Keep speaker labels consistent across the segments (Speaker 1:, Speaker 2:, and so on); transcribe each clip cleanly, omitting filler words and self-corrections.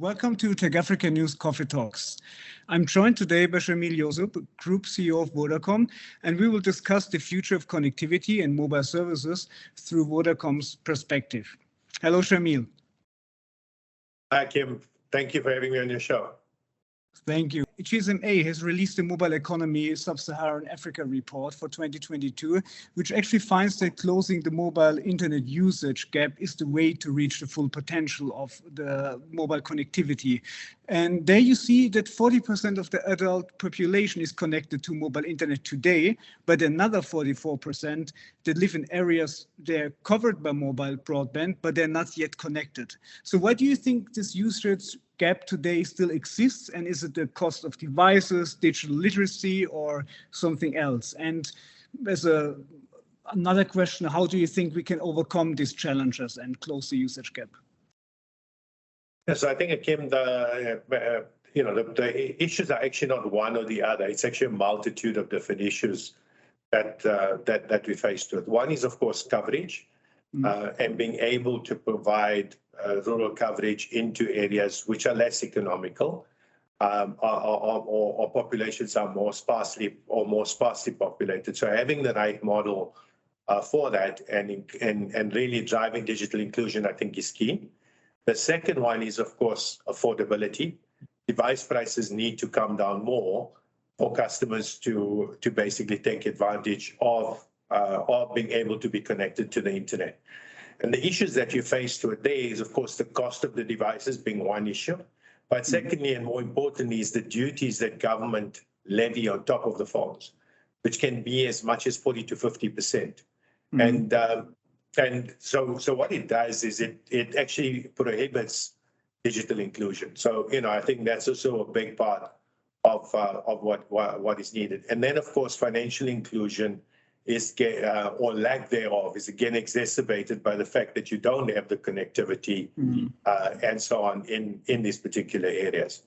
Speaker 1: Welcome to Tech Africa News Coffee Talks. I'm joined today by Shamil Yusuf, Group CEO of Vodacom, and we will discuss the future of connectivity and mobile services through Vodacom's perspective. Hello, Shamil.
Speaker 2: Hi, Kim. Thank you for having me on your show.
Speaker 1: Thank you. GSMA has released the Mobile Economy Sub-Saharan Africa report for 2022, which actually finds that closing the mobile internet usage gap is the way to reach the full potential of the mobile connectivity. And there you see that 40% of the adult population is connected to mobile internet today, but another 44% that live in areas they're covered by mobile broadband, but they're not yet connected. So why do you think this usage gap today still exists, and is it the cost of devices, digital literacy, or something else? And as another question, how do you think we can overcome these challenges and close the usage gap?
Speaker 2: Yes, I think, Kim, the issues are actually not one or the other. It's actually a multitude of different issues that we faced with. One is, of course, coverage, and being able to provide rural coverage into areas which are less economical, or populations are more sparsely populated. So having the right model for that and really driving digital inclusion, I think, is key. The second one is, of course, affordability. Device prices need to come down more for customers to basically take advantage of being able to be connected to the internet. And the issues that you face today is, of course, the cost of the devices being one issue. But secondly, and more importantly, is the duties that government levy on top of the phones, which can be as much as 40 to 50%. And so what it does is it actually prohibits digital inclusion. So, I think that's also a big part of what is needed. And then, of course, financial inclusion is or lack thereof is again exacerbated by the fact that you don't have the connectivity and so on in these particular areas.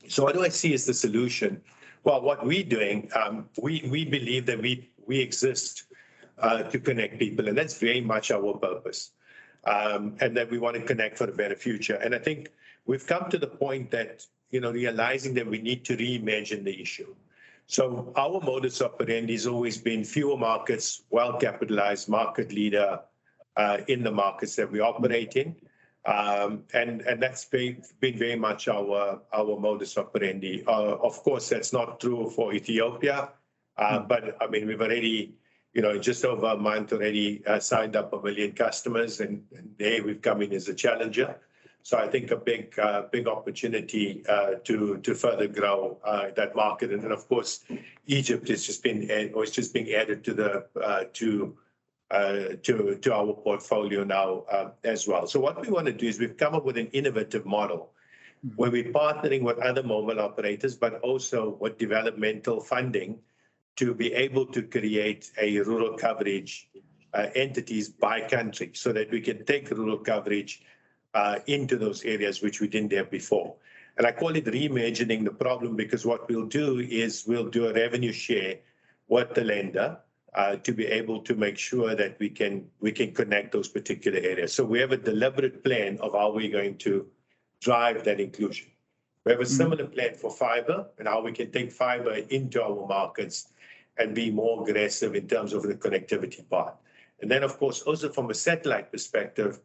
Speaker 2: So what do I see as the solution? Well, what we're doing, we believe that we exist to connect people, and that's very much our purpose, and that we want to connect for a better future. And I think we've come to the point that, realizing that we need to reimagine the issue. So our modus operandi has always been fewer markets, well-capitalized market leader in the markets that we operate in. And that's been very much our modus operandi. Of course, that's not true for Ethiopia, but I mean, we've already, just over a month already signed up 1 million customers, and there we've come in as a challenger. So I think a big opportunity to further grow that market. And then, of course, Egypt is just being added to our portfolio now as well. So what we want to do is we've come up with an innovative model where we're partnering with other mobile operators, but also with developmental funding to be able to create a rural coverage entities by country, so that we can take rural coverage into those areas which we didn't have before. And I call it reimagining the problem, because what we'll do is we'll do a revenue share with the lender to be able to make sure that we can connect those particular areas. So we have a deliberate plan of how we're going to drive that inclusion. We have a similar plan for fiber and how we can take fiber into our markets and be more aggressive in terms of the connectivity part. And then, of course, also from a satellite perspective,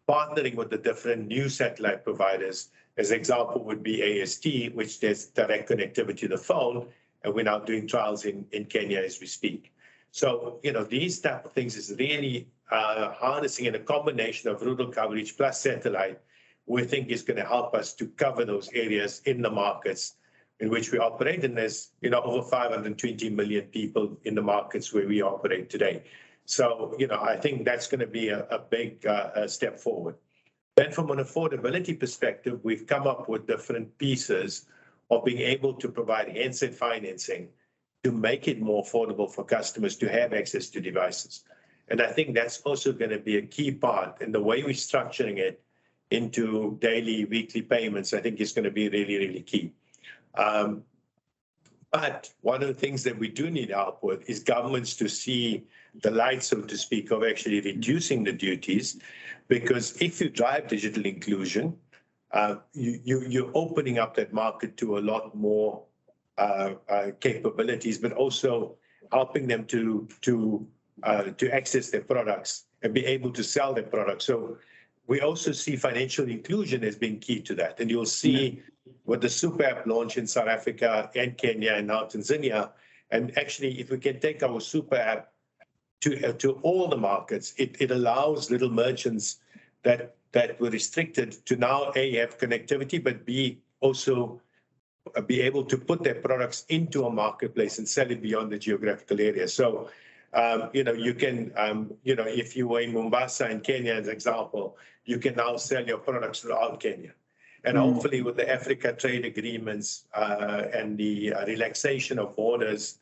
Speaker 2: partnering with the different new satellite providers. As an example would be AST, which there's direct connectivity to the phone, and we're now doing trials in Kenya as we speak. So, these type of things is really harnessing in a combination of rural coverage plus satellite, we think is going to help us to cover those areas in the markets in which we operate. And there's, over 520 million people in the markets where we operate today. So, I think that's going to be a big step forward. Then from an affordability perspective, we've come up with different pieces of being able to provide handset financing to make it more affordable for customers to have access to devices. And I think that's also going to be a key part in the way we're structuring it into daily, weekly payments. I think is going to be really, really key. But one of the things that we do need help with is governments to see the light, so to speak, of actually reducing the duties. Because if you drive digital inclusion, you're opening up that market to a lot more capabilities, but also helping them to access their products and be able to sell their products. So we also see financial inclusion as being key to that. And you'll see with the super app launch in South Africa and Kenya and now Tanzania, and actually if we can take our super app to all the markets, it allows little merchants that were restricted to now A, have connectivity, but B, also be able to put their products into a marketplace and sell it beyond the geographical area. So, you can, if you were in Mombasa in Kenya, as an example, you can now sell your products throughout Kenya. And hopefully with the Africa trade agreements and the relaxation of borders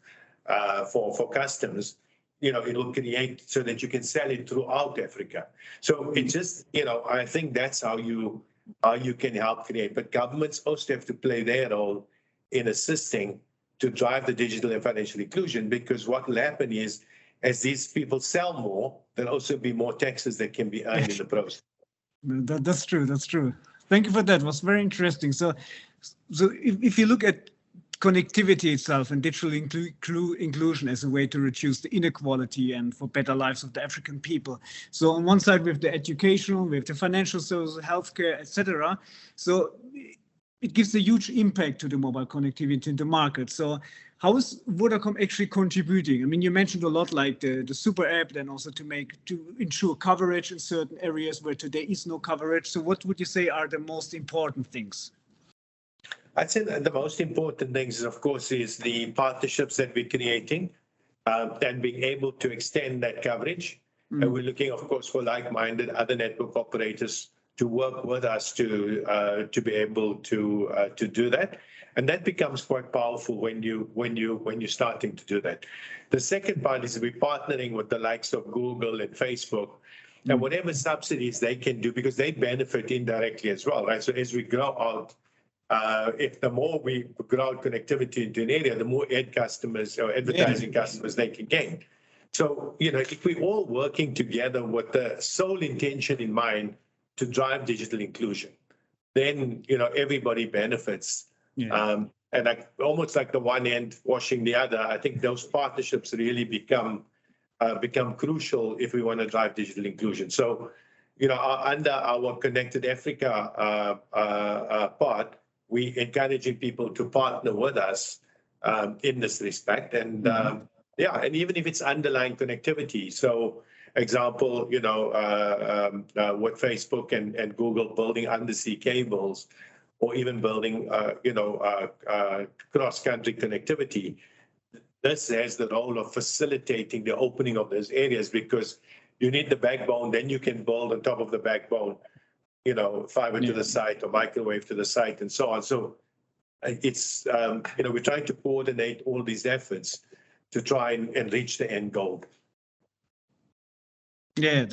Speaker 2: for customs, it will create so that you can sell it throughout Africa. So it just, I think that's how you can help create. But governments also have to play their role in assisting to drive the digital and financial inclusion, because what will happen is, as these people sell more, there'll also be more taxes that can be earned in the process.
Speaker 1: That's true. That's true. Thank you for that. It was very interesting. So if you look at connectivity itself and digital inclusion as a way to reduce the inequality and for better lives of the African people. So on one side, we have the educational, we have the financial services, healthcare, etc. So it gives a huge impact to the mobile connectivity in the market. So how is Vodacom actually contributing? I mean, you mentioned a lot like the super app, then also to ensure coverage in certain areas where today is no coverage. So what would you say are the most important things?
Speaker 2: I'd say that the most important things, of course, is the partnerships that we're creating and being able to extend that coverage. And we're looking, of course, for like-minded other network operators to work with us to be able to do that. And that becomes quite powerful when you're starting to do that. The second part is we're partnering with the likes of Google and Facebook and whatever subsidies they can do, because they benefit indirectly as well, right? So as we grow out, if the more we grow out connectivity into an area, the more ad customers or advertising customers they can gain. So, if we're all working together with the sole intention in mind to drive digital inclusion, then, everybody benefits. And almost like the one end washing the other, I think those partnerships really become crucial if we want to drive digital inclusion. So, under our Connected Africa part, we encouraging people to partner with us in this respect. And and even if it's underlying connectivity. So example, with Facebook and Google building undersea cables, or even building, cross-country connectivity. This has the role of facilitating the opening of those areas, because you need the backbone, then you can build on top of the backbone, fiber to the site or microwave to the site and so on. So it's, we're trying to coordinate all these efforts to try and reach the end goal.
Speaker 1: Yeah,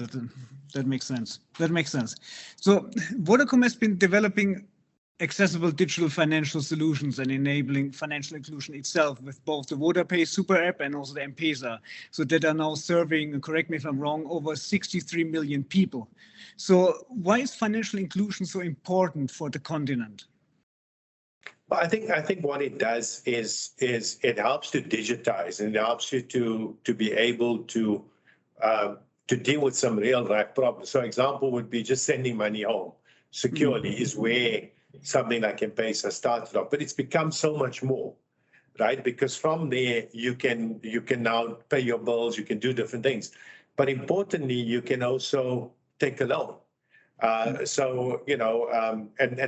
Speaker 1: that makes sense. That makes sense. So Vodacom has been developing accessible digital financial solutions and enabling financial inclusion itself with both the VodaPay super app and also the M-Pesa, so that are now serving, correct me if I'm wrong, over 63 million people. So why is financial inclusion so important for the continent?
Speaker 2: Well, I think what it does is it helps to digitize, and it helps you to be able to deal with some real life problems. So example would be just sending money home securely is where something like M-Pesa started off, but it's become so much more, right? Because from there you can now pay your bills, you can do different things, but importantly you can also take a loan. And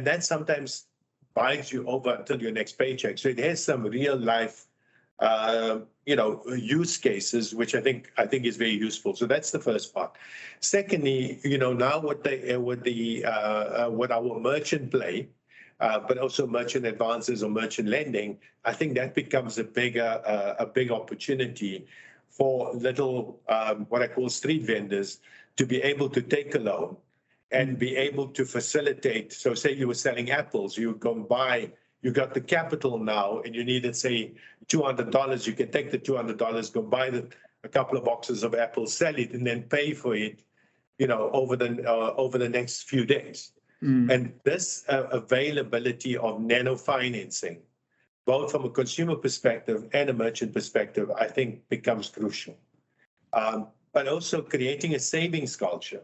Speaker 2: that sometimes buys you over until your next paycheck. So it has some real life use cases, which I think is very useful. So that's the first part. Secondly, now with our merchant play, but also merchant advances or merchant lending, I think that becomes a big opportunity for little what I call street vendors to be able to take a loan and be able to facilitate. So say you were selling apples, you go buy. You got the capital now, and you needed, say, $200. You can take the $200, go buy a couple of boxes of apples, sell it, and then pay for it, over the next few days. And this availability of nano financing, both from a consumer perspective and a merchant perspective, I think becomes crucial. But also creating a savings culture.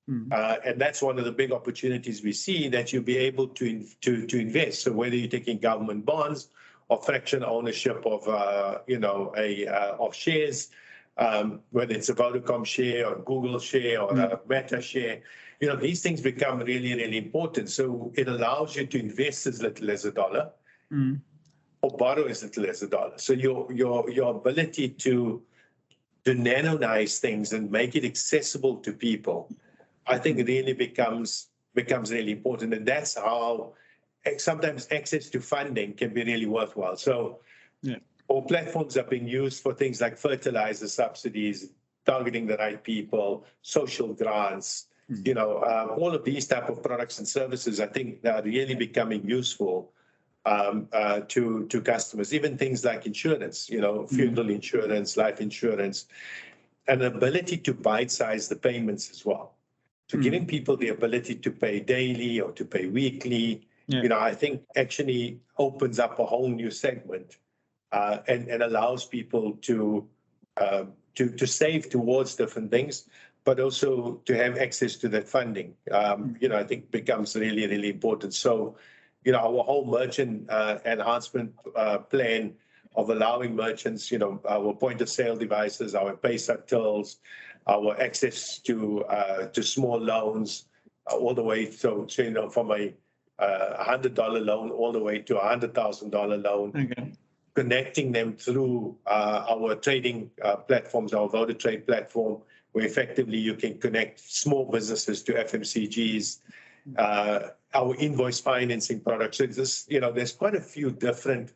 Speaker 2: And that's one of the big opportunities we see, that you'll be able to invest. So whether you're taking government bonds or fraction ownership of, of shares, whether it's a Vodacom share or Google share or a Meta share, these things become really, really important. So it allows you to invest as little as $1 or borrow as little as $1. So your ability to nanonize things and make it accessible to people, I think it really becomes really important. And that's how sometimes access to funding can be really worthwhile. So all platforms are being used for things like fertilizer subsidies, targeting the right people, social grants, all of these type of products and services, I think are really becoming useful to customers. Even things like insurance, funeral insurance, life insurance, and the ability to bite-size the payments as well. So giving people the ability to pay daily or to pay weekly, I think actually opens up a whole new segment and allows people to save towards different things, but also to have access to that funding, I think becomes really, really important. So, our whole merchant enhancement plan of allowing merchants, our point of sale devices, our Paysa tills, our access to small loans, all the way from a $100 loan all the way to a $100,000 loan.
Speaker 1: Okay.
Speaker 2: Connecting them through our trading platforms, our VodaTrade platform, where effectively you can connect small businesses to FMCGs, our invoice financing products. So there's quite a few different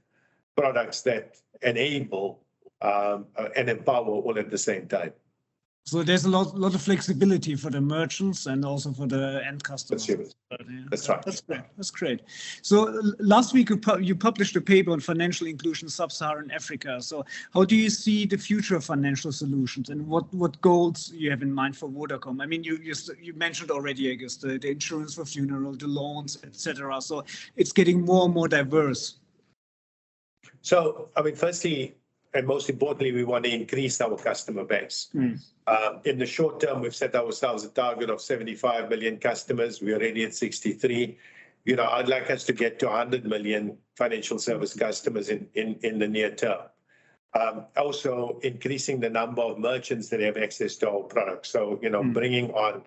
Speaker 2: products that enable and empower all at the same time.
Speaker 1: So there's a lot of flexibility for the merchants and also for the end customers.
Speaker 2: That's right.
Speaker 1: That's great. So last week you published a paper on financial inclusion sub-Saharan Africa. So how do you see the future of financial solutions, and what goals you have in mind for Vodacom? I mean, you mentioned already, I guess, the insurance for funeral, the loans, etc. So it's getting more and more diverse.
Speaker 2: So, I mean, firstly, and most importantly, we want to increase our customer base. In the short term, we've set ourselves a target of 75 million customers. We're already at 63. I'd like us to get to 100 million financial service customers in the near term. Also, increasing the number of merchants that have access to our products. So, bringing on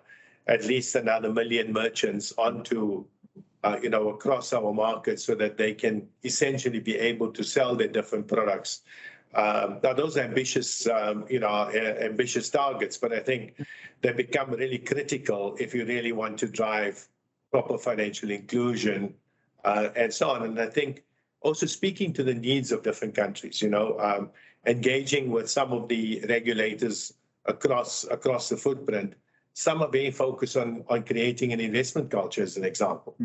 Speaker 2: at least another 1 million merchants onto, across our market, so that they can essentially be able to sell their different products. Now, those are ambitious, ambitious targets, but I think they become really critical if you really want to drive proper financial inclusion and so on. And I think also speaking to the needs of different countries, engaging with some of the regulators across the footprint. Some are very focused on creating an investment culture, as an example.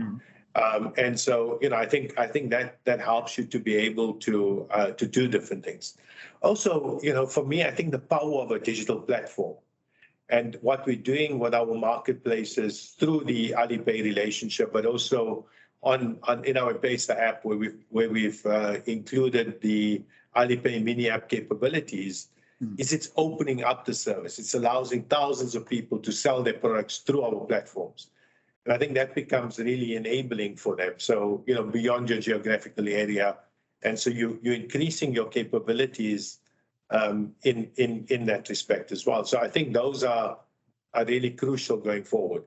Speaker 2: And so, I think that helps you to be able to do different things. Also, for me, I think the power of a digital platform and what we're doing with our marketplaces through the Alipay relationship, but also in our Paysa app, where we've included the Alipay mini app capabilities, is it's opening up the service. It's allowing thousands of people to sell their products through our platforms. And I think that becomes really enabling for them. So, beyond your geographical area. And so you're increasing your capabilities in that respect as well. So I think those are really crucial going forward.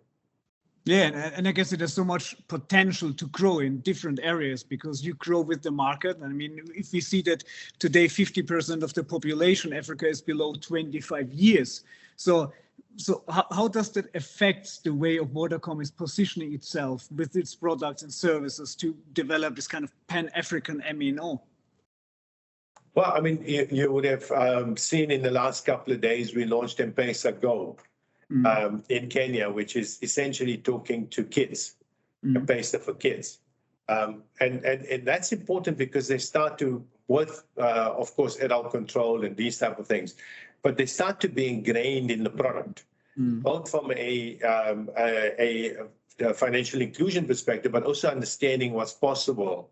Speaker 1: Yeah, and I guess there's so much potential to grow in different areas because you grow with the market. I mean, if we see that today 50% of the population Africa is below 25 years. So how does that affect the way of Vodacom is positioning itself with its products and services to develop this kind of pan-African MNO?
Speaker 2: Well, I mean, you would have seen in the last couple of days, we launched M-Pesa Go in Kenya, which is essentially talking to kids, M-Pesa for kids. And that's important because they start to, with, of course, adult control and these type of things, but they start to be ingrained in the product, both from a financial inclusion perspective, but also understanding what's possible,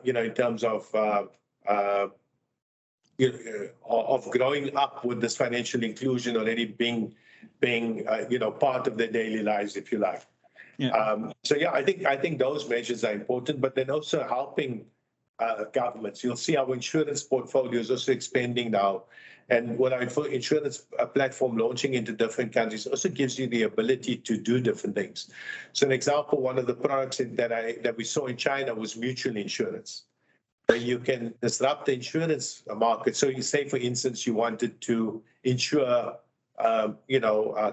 Speaker 2: in terms of growing up with this financial inclusion already being part of their daily lives, if you like.
Speaker 1: Yeah.
Speaker 2: So yeah, I think those measures are important, but then also helping governments. You'll see our insurance portfolio is also expanding now, and what our insurance platform launching into different countries also gives you the ability to do different things. So an example, one of the products that we saw in China was mutual insurance, where you can disrupt the insurance market. So you say, for instance, you wanted to insure,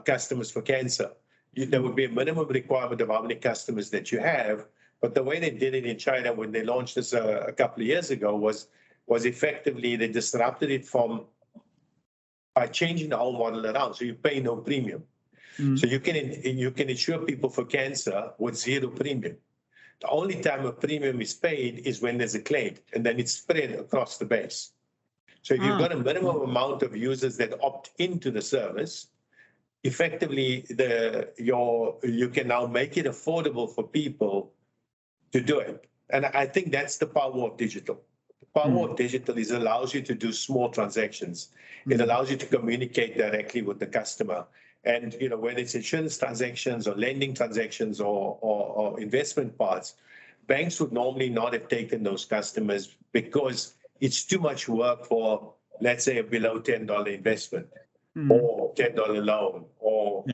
Speaker 2: customers for cancer. There would be a minimum requirement of how many customers that you have. But the way they did it in China when they launched this a couple of years ago was effectively they disrupted it by changing the whole model around. So you pay no premium. So you can insure people for cancer with zero premium. The only time a premium is paid is when there's a claim, and then it's spread across the base. So if you've got a minimum amount of users that opt into the service, effectively you can now make it affordable for people to do it. And I think that's the power of digital. The power of digital is it allows you to do small transactions. It allows you to communicate directly with the customer. And whether it's insurance transactions or lending transactions or investment parts, banks would normally not have taken those customers because it's too much work for, let's say, a below $10 investment or $10 loan or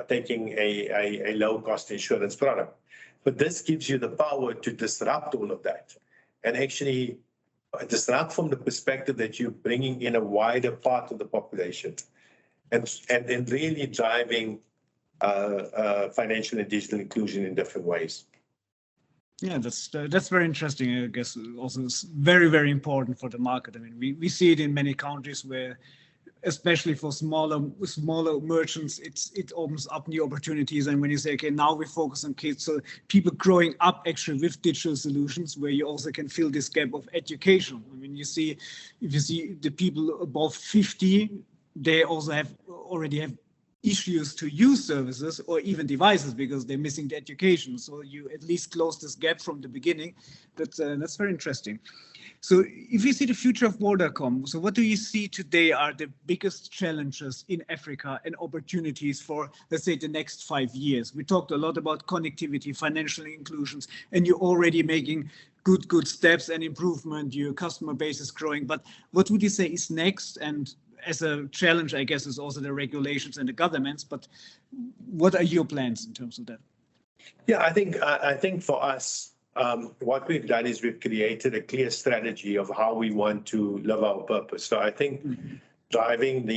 Speaker 2: taking a low-cost insurance product. But this gives you the power to disrupt all of that and actually disrupt from the perspective that you're bringing in a wider part of the population and really driving financial and digital inclusion in different ways.
Speaker 1: Yeah, that's very interesting. I guess also it's very, very important for the market. I mean, we see it in many countries where, especially for smaller merchants, it opens up new opportunities. And when you say, okay, now we focus on kids, so people growing up actually with digital solutions, where you also can fill this gap of education. I mean, if you see the people above 50, they also already have issues to use services or even devices because they're missing the education. So you at least close this gap from the beginning. That's very interesting. So if you see the future of Vodacom, so what do you see today are the biggest challenges in Africa and opportunities for, let's say, the next 5 years? We talked a lot about connectivity, financial inclusions, and you're already making good steps and improvement. Your customer base is growing. But what would you say is next? And as a challenge, I guess, is also the regulations and the governments. But what are your plans in terms of that?
Speaker 2: Yeah, I think for us, what we've done is we've created a clear strategy of how we want to live our purpose. So I think driving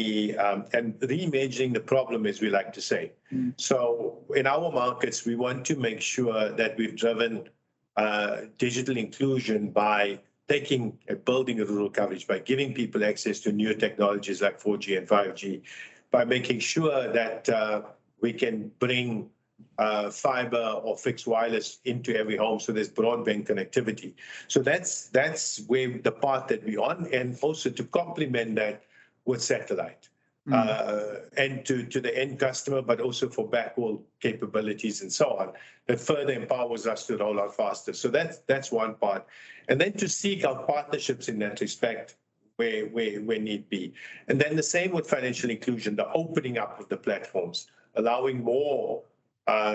Speaker 2: and reimagining the problem, as we like to say. So in our markets, we want to make sure that we've driven digital inclusion by building a rural coverage, by giving people access to new technologies like 4G and 5G, by making sure that we can bring fiber or fixed wireless into every home, so there's broadband connectivity. So that's where the path that we're on, and also to complement that with satellite and to the end customer, but also for backhaul capabilities and so on, that further empowers us to roll out faster. So that's one part. And then to seek out partnerships in that respect where need be. And then the same with financial inclusion, the opening up of the platforms, allowing more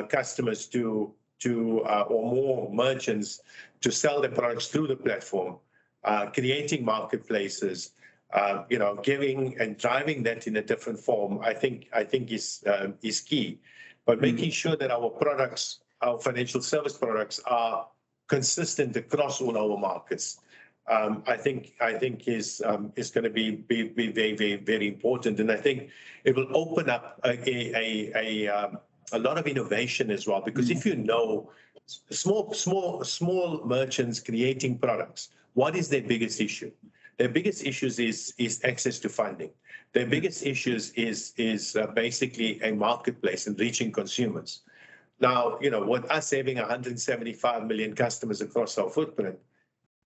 Speaker 2: customers or more merchants to sell their products through the platform, creating marketplaces, giving and driving that in a different form, I think is key. But making sure that our products, our financial service products, are consistent across all our markets, I think is going to be very, very, very important. And I think it will open up a lot of innovation as well, because if small merchants creating products, what is their biggest issue? Their biggest issues is access to funding. Their biggest issues is basically a marketplace and reaching consumers. Now, with us having 175 million customers across our footprint,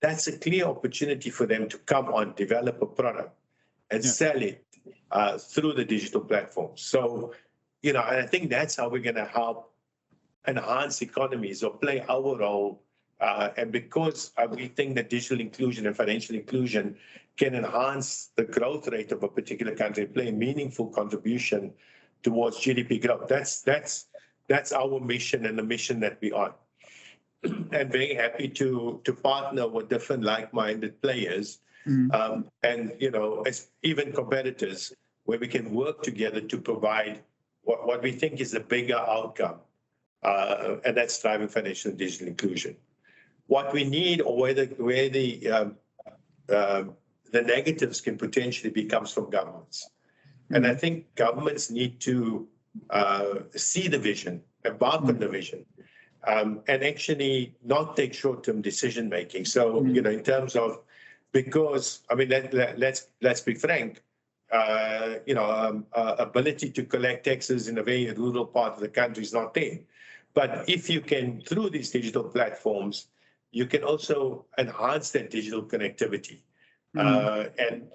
Speaker 2: that's a clear opportunity for them to come on, develop a product and sell it through the digital platform. So, and I think that's how we're going to help enhance economies or play our role. And because we think that digital inclusion and financial inclusion can enhance the growth rate of a particular country, play a meaningful contribution towards GDP growth. That's our mission and the mission that we're on. And very happy to partner with different like-minded players, and as even competitors, where we can work together to provide what we think is a bigger outcome, and that's driving financial and digital inclusion. What we need, or where the negatives can potentially be, comes from governments. And I think governments need to see the vision, embark on the vision, and actually not take short-term decision making. So in terms of, because I mean, let's be frank, ability to collect taxes in a very rural part of the country is not there. But if you can, through these digital platforms, you can also enhance that digital connectivity. And,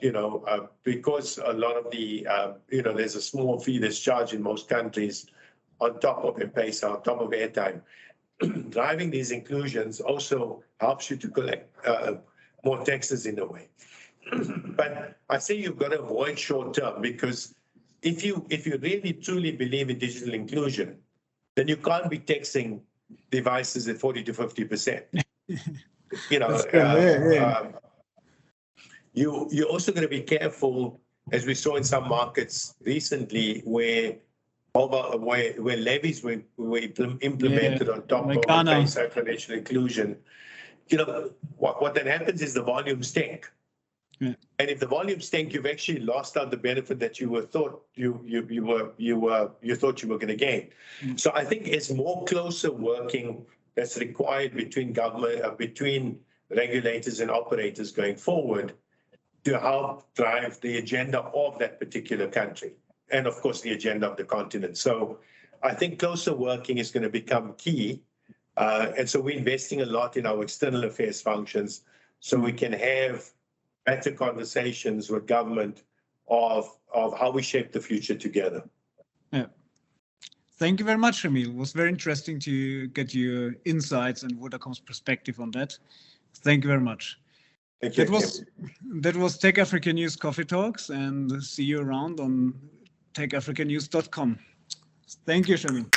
Speaker 2: because a lot of the, there's a small fee that's charged in most countries on top of M-Pesa, on top of airtime. Driving these inclusions also helps you to collect more taxes in a way. But I say you've got to avoid short term, because if you really truly believe in digital inclusion, then you can't be taxing devices at 40 to 50%. You're also going to be careful, as we saw in some markets recently, where levies were implemented on top of M-Pesa financial inclusion. What then happens is the volumes tank. And if the volumes tank, you've actually lost out the benefit that you thought you were going to gain. So I think it's more closer working that's required between government, between regulators and operators going forward, to help drive the agenda of that particular country, and of course the agenda of the continent. So I think closer working is going to become key, and so we're investing a lot in our external affairs functions, so we can have better conversations with government of how we shape the future together.
Speaker 1: Yeah. Thank you very much, Emil. It was very interesting to get your insights and Vodacom's perspective on that. Thank you very much.
Speaker 2: Thank you.
Speaker 1: That was Tech Africa News Coffee Talks, and see you around on techafricanews.com. Thank you, Shamil.